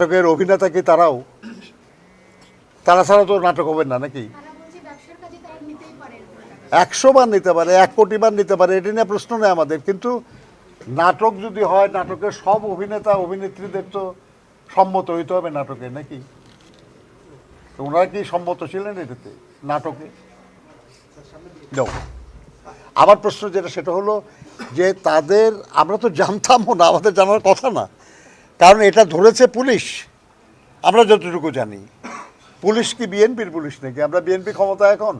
নাটকের অভিনেতা কি তারাও? তারা ছাড়া তো নাটক হবে না নাকি? 100 বার নিতে পারে, 1 কোটি বার নিতে পারে, এটা নিয়ে প্রশ্ন নেই আমাদের। কিন্তু নাটক যদি হয়, নাটকের সব অভিনেতা অভিনেত্রীদের তো সম্মত হইতে হবে নাটকে নাকি? তো ওনারা কি সম্মত ছিলেন এটাতে নাটকে? আমার প্রশ্ন যেটা সেটা হলো যে তাদের আমরা তো জানতামও না, আমাদের জানার কথা না, কারণ এটা ধরেছে পুলিশ। আমরা যতটুকু জানি, পুলিশ কি বিএনপির পুলিশ নাকি? আমরা বিএনপি ক্ষমতা এখন,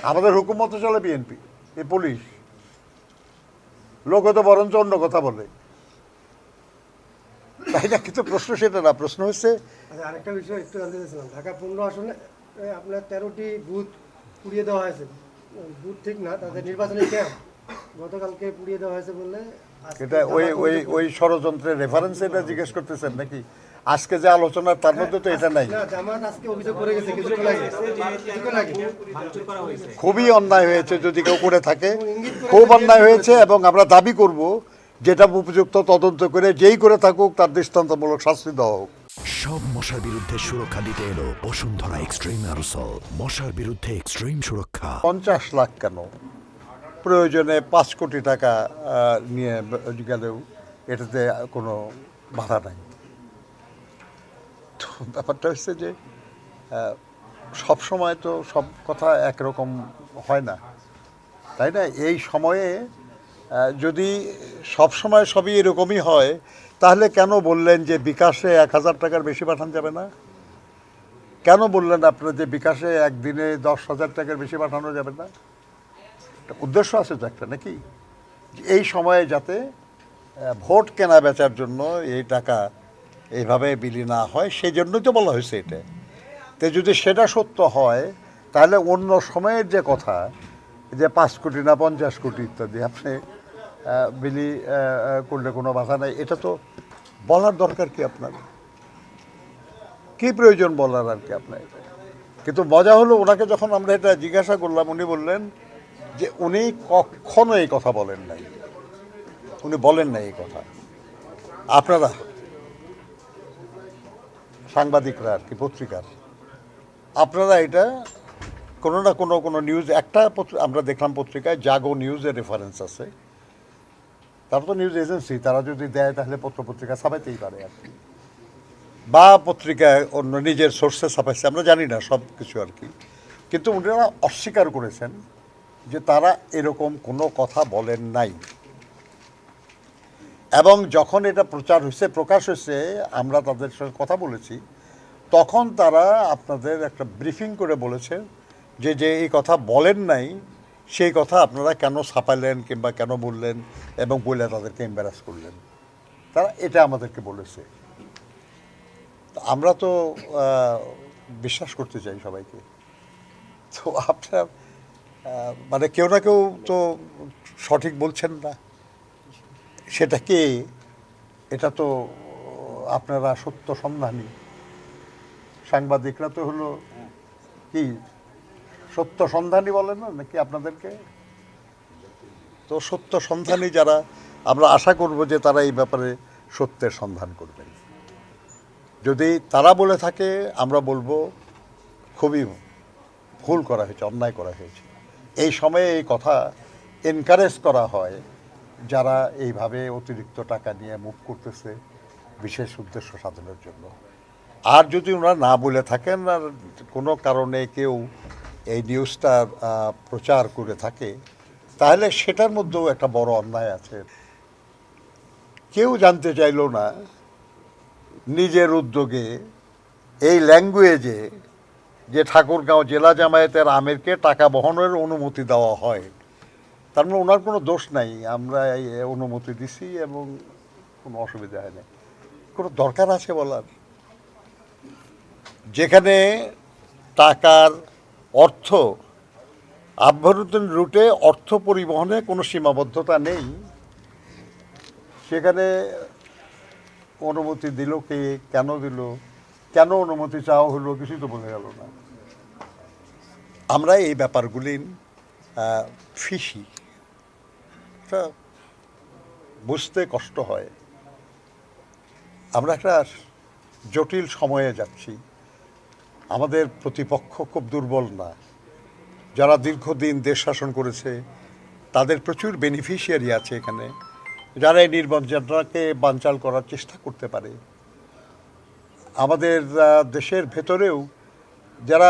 আমাদের হুকুমত চলে বিএনপি, এ পুলিশ লোক তো বরঞ্চ অন্য কথা বলে, তাই না? কিন্তু প্রশ্ন সেটা না, প্রশ্ন হচ্ছে আরেকটা বিষয় একটু জানতে চাইছিলাম। ঢাকা 15 আসনে আপনার 13টি বুথ পুড়িয়ে দেওয়া হয়েছে। বুথ ঠিক না, তাদের নির্বাচনী ক্যাম্প গতকালকে পুড়িয়ে দেওয়া হয়েছে বলে। এটা ওই ষড়যন্ত্রের রেফারেন্স এটা জিজ্ঞেস করতেছেন নাকি? আজকে যে আলোচনা তার মধ্যে তো এটা নাই। না, জামাত আজকে অভিযোগ করে গেছে কিছুক্ষণ আগে। খুবই অন্যায় হয়েছে যদি কেউ করে থাকে, খুব অন্যায় হয়েছে, এবং আমরা দাবি করব যেটা উপযুক্ত তদন্ত করে যেই করে থাকুক তার দৃষ্টান্তমূলক শাস্তি দেওয়া হোক। সব মশার বিরুদ্ধে সুরক্ষা দিতে এলো বসুন্ধরা এক্সট্রিম অ্যারোসল। মশার বিরুদ্ধে এক্সট্রিম সুরক্ষা। 50 লাখ কেন, প্রয়োজনে 5 কোটি টাকা নিয়ে গেলেও এটাতে কোনো বাধা নাই। তো ব্যাপারটা হচ্ছে যে সব সময় তো সব কথা একরকম হয় না, তাই না? এই সময়ে যদি সব সময় সবই এরকমই হয়, তাহলে কেন বললেন যে বিকাশে 1000 টাকার বেশি পাঠানো যাবে না? কেন বললেন আপনারা যে বিকাশে একদিনে 10,000 টাকার বেশি পাঠানো যাবে না? উদ্দেশ্য আছে তো একটা নাকি? এই সময়ে যাতে ভোট কেনা বেচার জন্য এই টাকা এইভাবে বিলি না হয়, সেই জন্যই তো বলা হয়েছে এটা। তো যদি সেটা সত্য হয়, তাহলে অন্য সময়ের যে কথা যে 5 কোটি না 50 কোটি ইত্যাদি আপনি বিলি করলে কোনো বাধা নাই, এটা তো বলার দরকার কি আপনার? কী প্রয়োজন বলার আর কি আপনার? কিন্তু মজা হলো, ওনাকে যখন আমরা এটা জিজ্ঞাসা করলাম, উনি বললেন যে উনি কখনো এই কথা বলেন নাই, উনি বলেন নাই এই কথা। আপনারা সাংবাদিকরা আর কি, পত্রিকার, আপনারা এটা কোনো না কোনো নিউজ, একটা আমরা দেখলাম পত্রিকায় জাগো নিউজের রেফারেন্স আছে, তারা তো নিউজ এজেন্সি, তারা যদি দেয় তাহলে পত্রিকা ছাপাইতেই পারে আর কি, বা পত্রিকায় অন্য নিজের সোর্সে ছাপাইছে, আমরা জানি না সব কিছু আর কি। কিন্তু ওনারা অস্বীকার করেছেন যে তারা এরকম কোনো কথা বলেন নাই। এবং যখন এটা প্রচার হয়েছে, প্রকাশ হয়েছে, আমরা তাদের সঙ্গে কথা বলেছি, তখন তারা আপনাদের একটা ব্রিফিং করে বলেছেন যে যে এই কথা বলেন নাই সেই কথা আপনারা কেন ছাপাইলেন কিংবা কেন বললেন, এবং বলে তাদেরকে এম্বারাস করলেন। তারা এটা আমাদেরকে বলেছে। আমরা তো বিশ্বাস করতে চাই সবাইকে। তো আপনার মানে কেউ না কেউ তো সঠিক বলছেন না, সেটা কে? এটা তো আপনারা সত্য সন্ধানী সাংবাদিকরা তো হলো কি সত্য সন্ধানী বলে না নাকি আপনাদেরকে? তো সত্য সন্ধানী যারা, আমরা আশা করব যে তারা এই ব্যাপারে সত্যের সন্ধান করবেন। যদি তারা বলে থাকে, আমরা বলবো খুবই ভুল করা হয়েছে, অন্যায় করা হয়েছে। এই সময়ে এই কথা এনকারেজ করা হয় যারা এইভাবে অতিরিক্ত টাকা নিয়ে মুভ করতেছে বিশেষ উদ্দেশ্য সাধনের জন্য। আর যদি ওনারা না বলে থাকেন, আর কোনো কারণে কেউ এই নিউজটা প্রচার করে থাকে, তাহলে সেটার মধ্যেও একটা বড় অন্যায় আছে। কেউ জানতে চাইল না নিজের উদ্যোগে এই ল্যাঙ্গুয়েজে যে ঠাকুরগাঁও জেলা জামায়াতের আমিরকে টাকা বহনের অনুমতি দেওয়া হয়। তার মানে ওনার কোনো দোষ নাই, আমরা এই অনুমতি দিছি এবং কোনো অসুবিধা হয় না। কোনো দরকার আছে বলার? যেখানে টাকার অর্থ আভ্যন্তরীণ রুটে অর্থ পরিবহনে কোনো সীমাবদ্ধতা নেই, সেখানে অনুমতি দিল কে, কেন দিল, কেন অনুমতি চাওয়া হলো, কিছুই তো বোঝা গেল না। আমরা এই ব্যাপারগুলি ফিসি, বুঝতে কষ্ট হয়। আমরা একটা জটিল সময়ে যাচ্ছি। আমাদের প্রতিপক্ষ খুব দুর্বল না। যারা দীর্ঘদিন দেশ শাসন করেছে তাদের প্রচুর বেনিফিশিয়ারি আছে এখানে, যারা এই নির্বাচনটাকে বানচাল করার চেষ্টা করতে পারে। আমাদের দেশের ভেতরেও যারা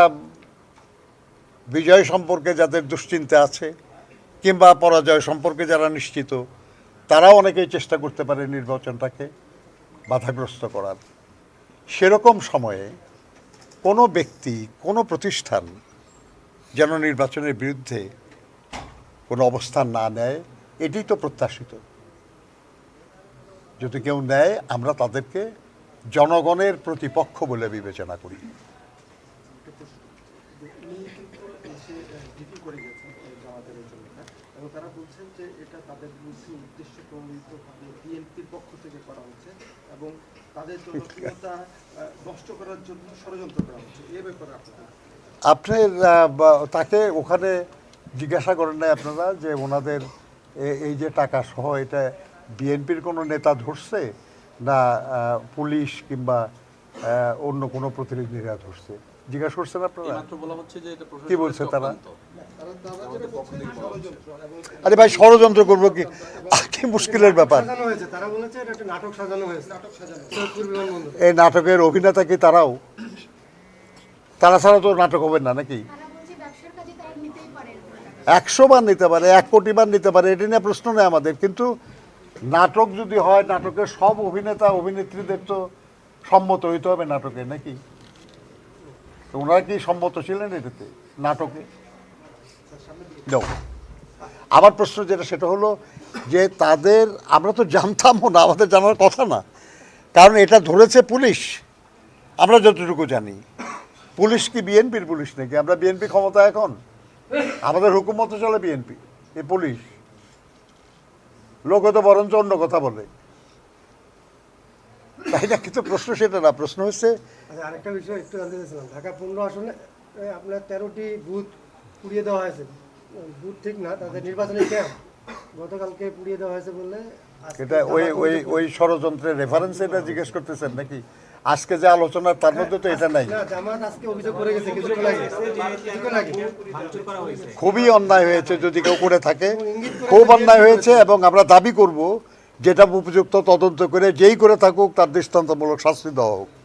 বিজয় সম্পর্কে যাদের দুশ্চিন্তা আছে কিংবা পরাজয় সম্পর্কে যারা নিশ্চিত, তারাও অনেকেই চেষ্টা করতে পারে নির্বাচনটাকে বাধাগ্রস্ত করার। সেরকম সময়ে কোনো ব্যক্তি, কোনো প্রতিষ্ঠান যেন নির্বাচনের বিরুদ্ধে কোনো অবস্থান না নেয়, এটি তো প্রত্যাশিত। যদি কেউ নেয়, আমরা তাদেরকে জনগণের প্রতিপক্ষ বলে বিবেচনা করি। উনি কিন্তু এসে ডিপি করে গেছেন জামাতের এই জমিটা, এবং তারা বলছেন যে এটা তাদের বিরুদ্ধে উদ্দেশ্য প্রণোদিতভাবে বিএনপির পক্ষ থেকে করা হচ্ছে এবং তাদের জনপ্রিয়তা নষ্ট করার জন্য ষড়যন্ত্র করা হচ্ছে। এ ব্যাপারে আপনার তাকে ওখানে জিজ্ঞাসা করেন নাই আপনারা যে ওনাদের এই যে টাকা সহ এটা বিএনপির কোনো নেতা ধরছে না পুলিশ কিংবা অন্য কোনো প্রতিনিধিরা ধরছে? জিজ্ঞাসা করছেন আপনারা? কি বলছে তারা? আরে ভাই, ষড়যন্ত্র করবো কি? কি মুশকিলের ব্যাপার। সাজানো হয়েছে, তারা বলেছে এটা একটা নাটক সাজানো হয়েছে। সৈয়দপুর বিমানবন্দর। এই নাটকের অভিনেতা কি তারাও? তারা ছাড়া তো নাটক হবে না নাকি? 100 বার নিতে পারে, 1 কোটি বার নিতে পারে, এটি নিয়ে প্রশ্ন নেই আমাদের। কিন্তু নাটক যদি হয়, নাটকের সব অভিনেতা অভিনেত্রীদের তো সম্মত হইতে হবে নাটকে নাকি? তো ওনারা কি সম্মত ছিলেন এটাতে, নাটকে? No. আমার প্রশ্ন যেটা সেটা হলো যে তাদের, আমরা তো জানতামও না, আমাদের জানার কথা না, কারণ এটা ধরেছে পুলিশ। আমরা যতটুকু জানি, পুলিশ কি বিএনপির পুলিশ নাকি? আমরা বিএনপি ক্ষমতা এখন, আমাদের হুকুমত চলে বিএনপি, এ পুলিশ লোকে তো বরঞ্চ অন্য কথা বলে, তাই না? কিন্তু প্রশ্ন সেটা না, প্রশ্ন হচ্ছে আচ্ছা, আরেকটা বিষয় একটু জানতে চাইছিলাম। ঢাকা 15 আসনে আপনার 13টি বুথ পুড়িয়ে দেওয়া হয়েছে। বুথ ঠিক না, তাদের নির্বাচনী ক্যাম্প গতকালকে পুড়িয়ে দেওয়া হয়েছে বলে এটা ওই ষড়যন্ত্রের রেফারেন্স এটা জিজ্ঞেস করতেছেন নাকি? আজকে যে আলোচনা তার মধ্যে তো এটা নাই। না, জামাত আজকে অভিযোগ করে গেছে কিছুক্ষণ আগে। খুবই অন্যায় হয়েছে যদি কেউ করে থাকে, খুব অন্যায় হয়েছে, এবং আমরা দাবি করব যেটা উপযুক্ত তদন্ত করে যেই করে থাকুক তার দৃষ্টান্তমূলক শাস্তি দেওয়া হোক।